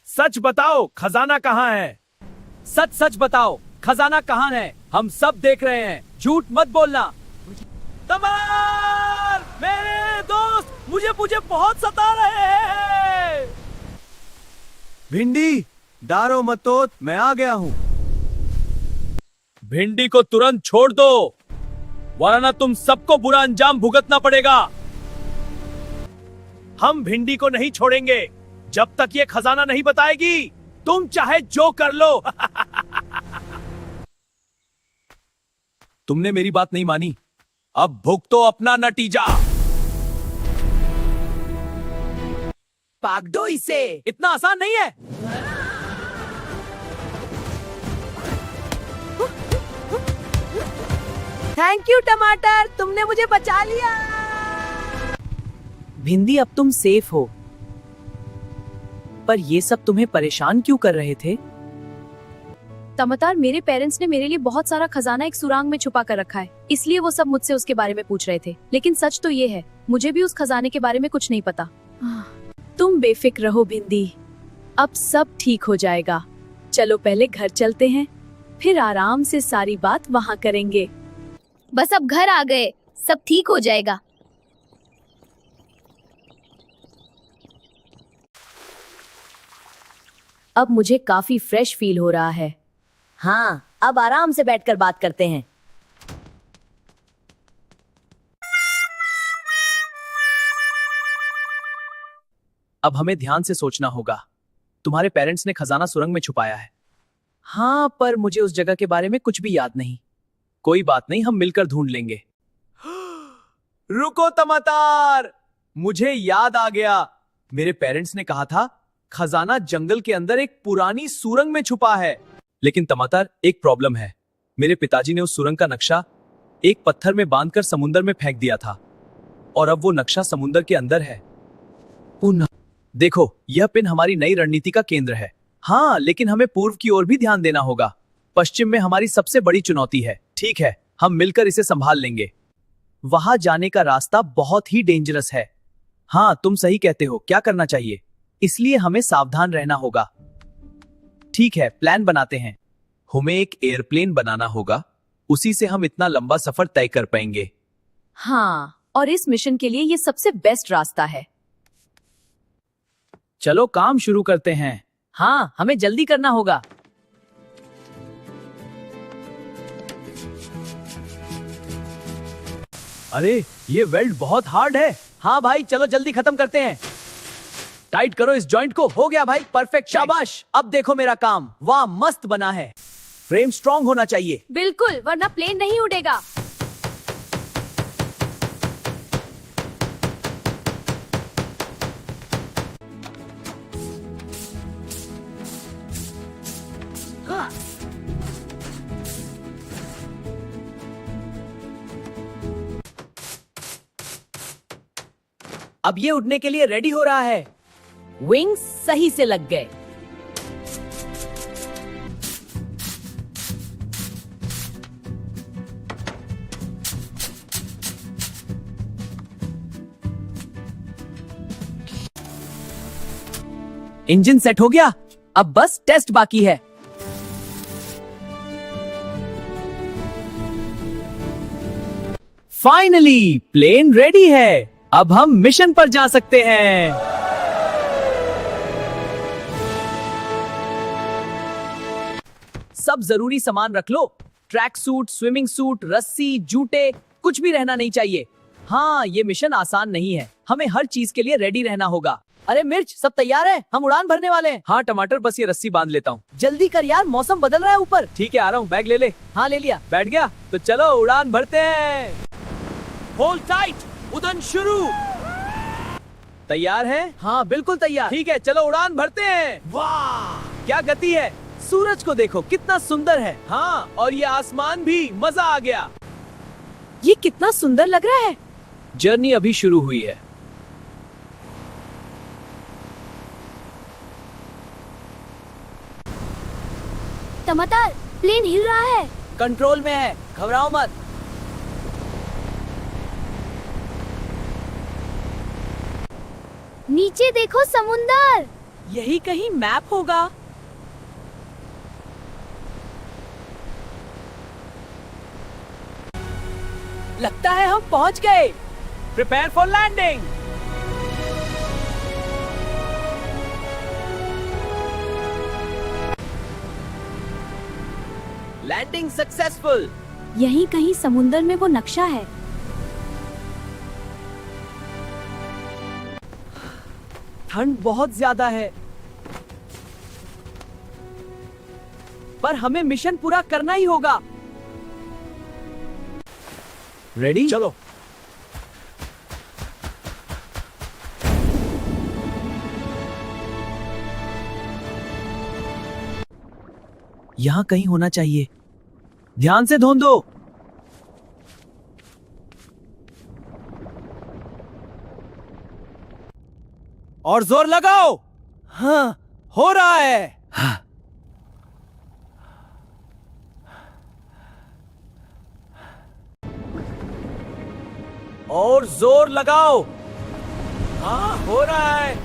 सच बताओ, खजाना कहाँ है? सच सच बताओ, खजाना कहाँ है? हम सब देख रहे हैं, झूठ मत बोलना। तमर, मेरे दोस्त मुझे मुझे बहुत सता रहे हैं। भिंडी, डारो मत तो, मैं आ गया हूँ। भिंडी को तुरंत छोड़ दो, वरना तुम सबको बुरा अंजाम भुगतना पड़ेगा। हम भिंडी को नहीं छोड़ेंगे जब तक ये खजाना नहीं बताएगी। तुम चाहे जो कर लो। तुमने मेरी बात नहीं मानी, अब भुगतो अपना नतीजा। भाग दो इसे, इतना आसान नहीं है। थैंक यू टमाटर, तुमने मुझे बचा लिया। भिंडी, अब तुम सेफ हो, पर ये सब तुम्हें परेशान क्यों कर रहे थे? टमाटर, मेरे पेरेंट्स ने मेरे लिए बहुत सारा खजाना एक सुरंग में छुपा कर रखा है, इसलिए वो सब मुझसे उसके बारे में पूछ रहे थे। लेकिन सच तो ये है, मुझे भी उस खजाने के बारे में कुछ नहीं पता। तुम बेफिक्र रहो भिंडी, अब सब ठीक हो जाएगा। चलो पहले घर चलते हैं, फिर आराम से सारी बात वहाँ करेंगे। बस अब घर आ गए, सब ठीक हो जाएगा। अब मुझे काफी फ्रेश फील हो रहा है। हाँ, अब आराम से बैठकर बात करते हैं। अब हमें ध्यान से सोचना होगा। तुम्हारे पेरेंट्स ने खजाना सुरंग में छुपाया है। हाँ, पर मुझे उस जगह के बारे में कुछ भी याद नहीं। कोई बात नहीं, हम मिलकर ढूंढ लेंगे। रुको तमातार, मुझे याद आ गया। मेरे पेरेंट्स ने कहा था खजाना जंगल के अंदर एक पुरानी सुरंग में छुपा है। लेकिन तमातार, एक प्रॉब्लम है। मेरे पिताजी ने उस सुरंग का नक्शा एक पत्थर में बांधकर समुंदर में फेंक दिया था, और अब वो नक्शा समुंदर के अंदर है। देखो, यह पिन हमारी नई रणनीति का केंद्र है। हाँ, लेकिन हमें पूर्व की ओर भी ध्यान देना होगा। पश्चिम में हमारी सबसे बड़ी चुनौती है। ठीक है, हम मिलकर इसे संभाल लेंगे। वहां जाने का रास्ता बहुत ही डेंजरस है। हाँ, तुम सही कहते हो, क्या करना चाहिए, इसलिए हमें सावधान रहना होगा। ठीक है, प्लान बनाते हैं। हमें एक एयरप्लेन बनाना होगा, उसी से हम इतना लंबा सफर तय कर पाएंगे। हाँ, और इस मिशन के लिए ये सबसे बेस्ट रास्ता है। चलो काम शुरू करते हैं। हाँ, हमें जल्दी करना होगा। अरे, ये वेल्ड बहुत हार्ड है। हाँ भाई, चलो जल्दी खत्म करते हैं। टाइट करो इस जॉइंट को। हो गया भाई, परफेक्ट, शाबाश। अब देखो मेरा काम, वाह मस्त बना है। फ्रेम स्ट्रॉन्ग होना चाहिए। बिल्कुल, वरना प्लेन नहीं उड़ेगा। अब ये उड़ने के लिए रेडी हो रहा है। विंग्स सही से लग गए। इंजन सेट हो गया, अब बस टेस्ट बाकी है। फाइनली प्लेन रेडी है। अब हम मिशन पर जा सकते हैं। सब जरूरी सामान रख लो। ट्रैक सूट, स्विमिंग सूट, रस्सी, जूते, कुछ भी रहना नहीं चाहिए। हाँ, ये मिशन आसान नहीं है, हमें हर चीज के लिए रेडी रहना होगा। अरे मिर्च, सब तैयार है, हम उड़ान भरने वाले हैं। हाँ टमाटर, बस ये रस्सी बांध लेता हूँ। जल्दी कर यार, मौसम बदल रहा है ऊपर। ठीक है, आ रहा हूँ। बैग ले ले। हाँ, ले लिया। बैठ गया, तो चलो उड़ान भरते हैं। होल्ड टाइट, उड़ान शुरू। तैयार है? हाँ, बिल्कुल तैयार। ठीक है, चलो उड़ान भरते हैं। वाह, क्या गति है। सूरज को देखो, कितना सुंदर है। हाँ, और ये आसमान भी, मजा आ गया। ये कितना सुंदर लग रहा है। जर्नी अभी शुरू हुई है। टमाटर, प्लेन हिल रहा है। कंट्रोल में है, घबराओ मत। नीचे देखो, समुंदर। यही कहीं मैप होगा। लगता है हम पहुंच गए। Prepare for landing. Landing successful. यहीं कहीं समुंदर में वो नक्शा है। ठंड बहुत ज्यादा है, पर हमें मिशन पूरा करना ही होगा। रेडी? चलो। यहां कहीं होना चाहिए। ध्यान से ढूंढो। और जोर लगाओ। हाँ, हो रहा है। और जोर लगाओ। हाँ, हो रहा है।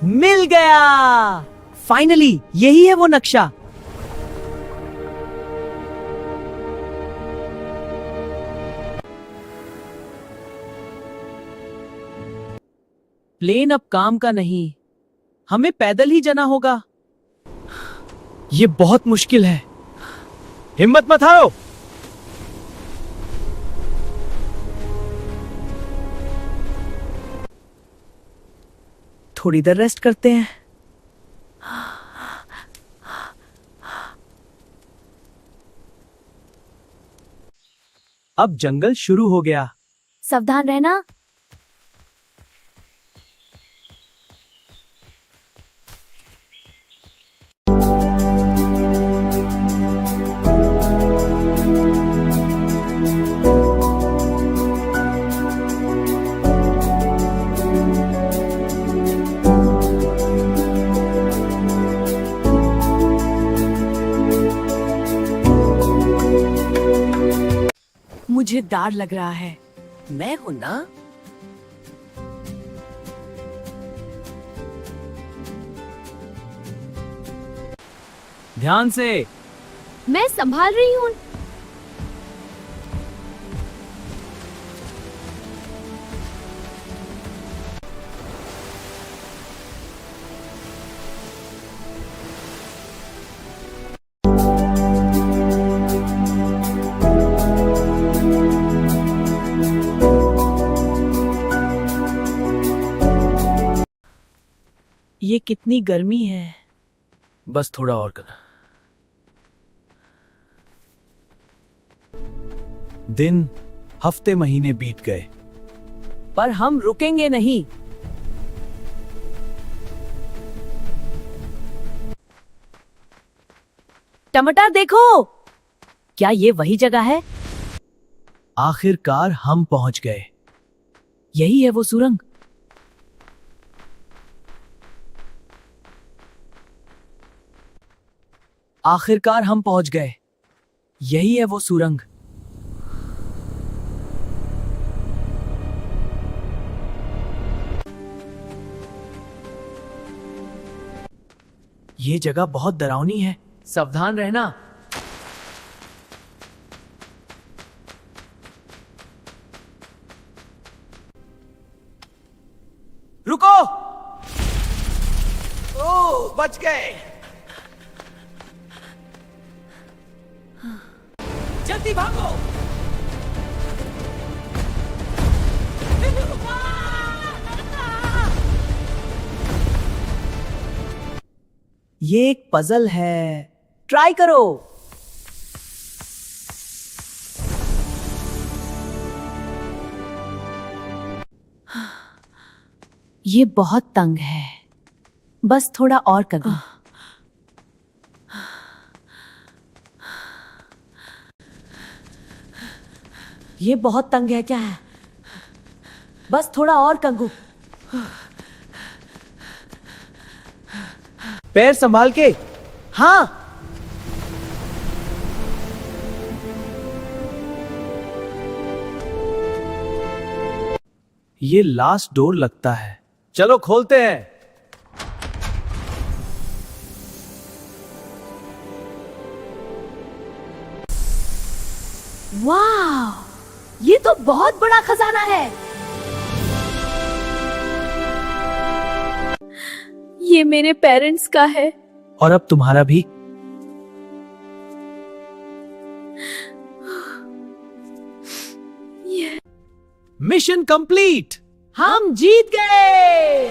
मिल गया। फाइनली यही है वो नक्शा। प्लेन अब काम का नहीं, हमें पैदल ही जाना होगा। ये बहुत मुश्किल है। हिम्मत मत हारो। थोड़ी देर रेस्ट करते हैं। अब जंगल शुरू हो गया। सावधान रहना। मुझे डर लग रहा है। मैं हूं ना। ध्यान से। मैं संभाल रही हूँ। ये कितनी गर्मी है। बस थोड़ा और करना। दिन, हफ्ते, महीने बीत गए। पर हम रुकेंगे नहीं। टमाटर देखो, क्या ये वही जगह है? आखिरकार हम पहुंच गए। यही है वो सुरंग। आखिरकार हम पहुंच गए। यही है वो सुरंग। ये जगह बहुत डरावनी है। सावधान रहना। रुको। ओह, बच गए। जल्दी भागो। ये एक पजल है। ट्राई करो। ये बहुत तंग है। बस थोड़ा और कर दो। ये बहुत तंग है क्या है? बस थोड़ा और कंगू। पैर संभाल के। हाँ। ये लास्ट डोर लगता है। चलो खोलते हैं। वाह, ये तो बहुत बड़ा खजाना है। ये मेरे पेरेंट्स का है। और अब तुम्हारा भी। Mission complete. हम जीत गए।